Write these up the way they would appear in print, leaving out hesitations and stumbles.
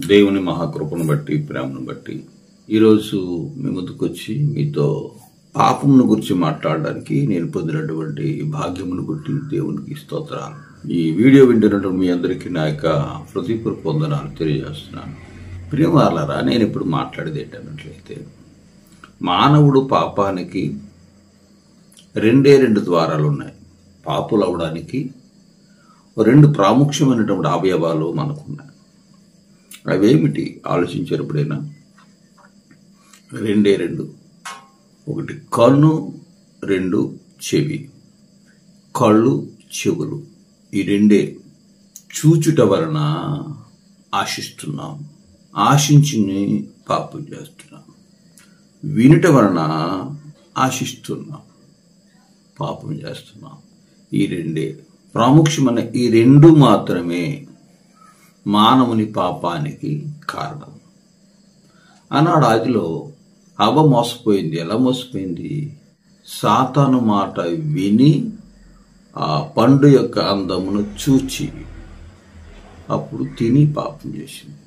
దేవుని మహాకృపను బట్టి ప్రేమను బట్టి ఈరోజు మీ ముందుకు వచ్చి మీతో పాపమును గురించి మాట్లాడడానికి నేను పొందినటువంటి భాగ్యమును బట్టి దేవునికి స్తోత్రాలు. ఈ వీడియో వింటున్నటువంటి మీ అందరికీ నా యొక్క హృదయపూర్వక వందనాలు తెలియజేస్తున్నాను. ప్రియమార్లారా, నేను ఇప్పుడు మాట్లాడేది ఏంటన్నట్లయితే, మానవుడు పాపానికి రెండు ద్వారాలు ఉన్నాయి. పాపులు అవడానికి రెండు ప్రాముఖ్యమైనటువంటి అవయవాలు మనకున్నాయి. అవేమిటి ఆలోచించేటప్పుడైనా రెండు, ఒకటి కన్ను, రెండు చెవి. కళ్ళు, చెవులు, ఈ రెండే చూచుట వలన ఆశిస్తున్నాం, ఆశించి పాపం చేస్తున్నాం. వినుట వలన ఆశిస్తున్నాం, పాపం చేస్తున్నాం. ఈ రెండే ప్రాముఖ్యమైన, ఈ రెండు మాత్రమే మానవుని పాపానికి కారణం. ఆనాడు ఆదిలో హవ్వ మోసపోయింది. ఎలా మోసపోయింది? సాతాను మాట విని ఆ పండు యొక్క అందమును చూచి అప్పుడు తిని పాపం చేసింది.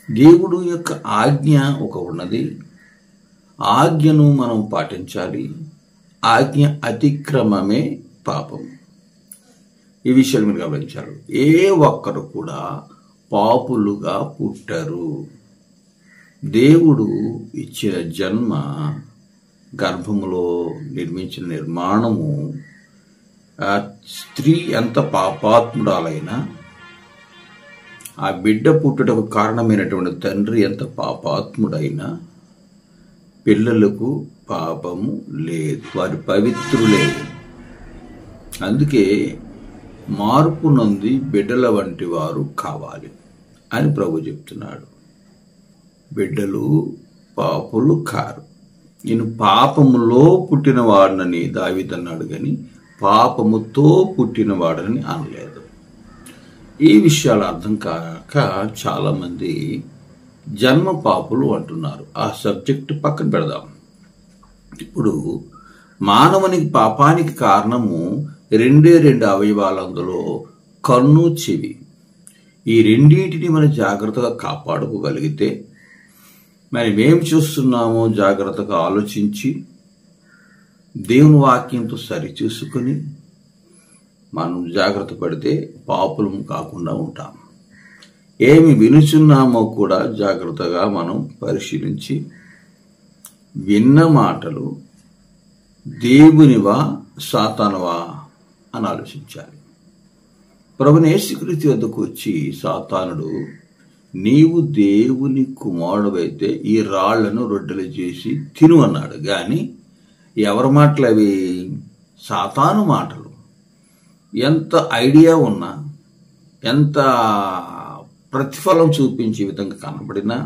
దేవుడు యొక్క ఆజ్ఞ ఒక ఉన్నది. ఆజ్ఞను మనం పాటించాలి. ఆజ్ఞ అతిక్రమమే పాపం. ఈ విషయాలు మీరు గమనించారు. ఏ ఒక్కరు కూడా పాపులుగా పుట్టరు. దేవుడు ఇచ్చిన జన్మ, గర్భములో నిర్మించిన నిర్మాణము, స్త్రీ ఎంత పాపాత్మురాలైనా, ఆ బిడ్డ పుట్టుటకు కారణమైనటువంటి తండ్రి ఎంత పాపాత్ముడైనా, పిల్లలకు పాపము లేదు, వారి పవిత్రులే. అందుకే మార్పు నొంది బిడ్డల వంటి వారు కావాలి అని ప్రభు చెప్తున్నాడు. బిడ్డలు పాపులు కారు. నేను పాపములో పుట్టిన వాడనని దావీదు అన్నాడు, కానీ పాపముతో పుట్టిన వాడని అనలేదు. ఈ విషయాలు అర్థం కాక చాలామంది జన్మ పాపులు అంటున్నారు. ఆ సబ్జెక్టు పక్కన పెడదాం. ఇప్పుడు మానవునికి పాపానికి కారణము రెండు అవయవాలు. అందులో కన్ను, చెవి. ఈ రెండింటిని మనం జాగ్రత్తగా కాపాడుకోగలిగితే, మరి మేము చూస్తున్నామో జాగ్రత్తగా ఆలోచించి దేవుని వాక్యంతో సరిచూసుకొని మనం జాగ్రత్త పడితే పాపులం కాకుండా ఉంటాం. ఏమి వినుచున్నామో కూడా జాగ్రత్తగా మనం పరిశీలించి, విన్న మాటలు దేవునివా సాతానువా అని ఆలోచించాలి. ప్రభువైన యేసుక్రీస్తు వద్దకు వచ్చి సాతానుడు, నీవు దేవుని కుమారుడవైతే ఈ రాళ్లను రొట్టెలు చేసి తిను అన్నాడు. కానీ ఎవరి మాటలు అవి? సాతాను మాటలు. ఎంత ఐడియా ఉన్నా, ఎంత ప్రతిఫలం చూపించే విధంగా కనబడినా,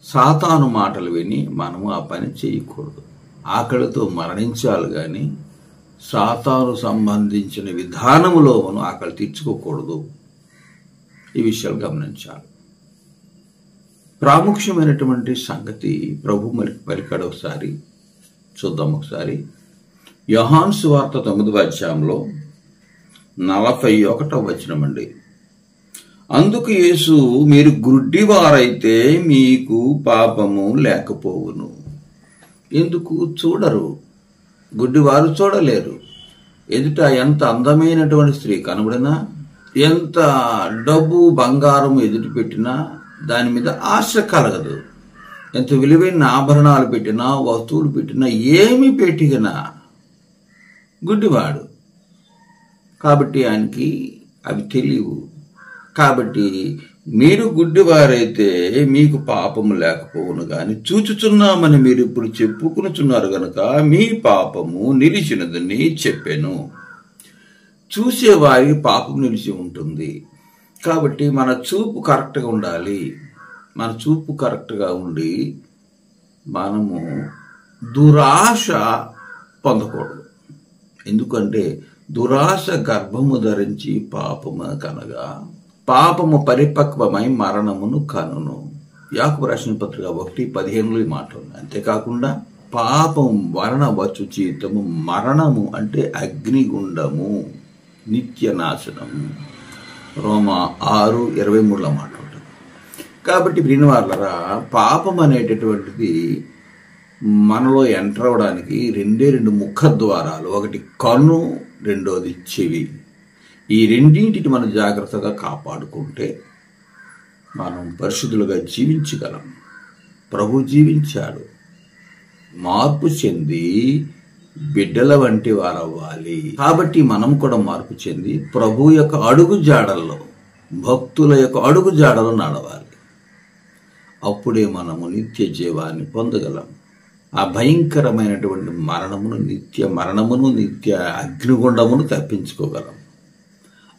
సాతాను మాటలు విని మనము ఆ పని చేయకూడదు. ఆకలితో మరణించాలి, కానీ సాతాను సంబంధించిన విధానములో మనం ఆకలి తీర్చుకోకూడదు. ఈ విషయాలు గమనించాలి. ప్రాముఖ్యమైనటువంటి సంగతి ప్రభు పలికాడు. ఒకసారి చూద్దాం. ఒకసారి యోహాను సువార్త 9వ అధ్యాయంలో 41వ వచనమండి. అందుకు యేసు, మీరు గుడ్డివారైతే మీకు పాపము లేకపోవును. ఎందుకు చూడరు? గుడ్డివారు చూడలేరు. ఎదుట ఎంత అందమైనటువంటి స్త్రీ కనబడినా, ఎంత డబ్బు బంగారం ఎదుటి పెట్టినా దాని మీద ఆశ కలగదు. ఎంత విలువైన ఆభరణాలు పెట్టినా, వస్తువులు పెట్టినా, ఏమి పెట్టినా గుడ్డివాడు. కాబట్టి ఆయనకి అవి తెలియవు. కాబట్టి మీరు గుడ్డివారైతే మీకు పాపము లేకపోవును, గాని చూచుచున్నామని మీరు ఇప్పుడు చెప్పుకునుచున్నారు గనుక మీ పాపము నిలిచినదని చెప్పాను. చూసేవారికి పాపం నిలిచి ఉంటుంది. కాబట్టి మన చూపు కరెక్ట్గా ఉండాలి. మన చూపు కరెక్ట్గా ఉండి మనము దురాశ పొందకూడదు. ఎందుకంటే దురాశ గర్భము ధరించి పాపము కనగా పాపము పరిపక్వమై మరణమును కనును. యాకోబు రాసిన పత్రిక 1:15 ఈ మాట ఉంది. అంతేకాకుండా పాపం వలన వచ్చు జీవితము మరణము, అంటే అగ్నిగుండము, నిత్య నాశనము. రోమా 6:23 మాట ఉంటుంది. కాబట్టి ప్రియవారలారా, పాపం అనేటటువంటిది మనలో ఎంటర్ అవడానికి రెండు ముఖ ద్వారాలు. ఒకటి కన్ను, రెండోది చెవి. ఈ రెండింటిని మనం జాగ్రత్తగా కాపాడుకుంటే మనం పరిశుద్ధులుగా జీవించగలం. ప్రభు జీవించాడు. మార్పు చెంది బిడ్డల వంటి వారవ్వాలి. కాబట్టి మనం కూడా మార్పు చెంది ప్రభు యొక్క అడుగు జాడల్లో, భక్తుల యొక్క అడుగు జాడలో నడవాలి. అప్పుడే మనము నిత్య జీవాన్ని పొందగలం. ఆ భయంకరమైనటువంటి మరణమును, నిత్య అగ్నిగుండమును తప్పించుకోగలం.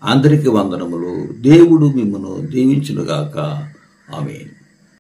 అందరికీ వందనములు. దేవుడు మిమ్మును దీవించునుగాక. ఆమేన్.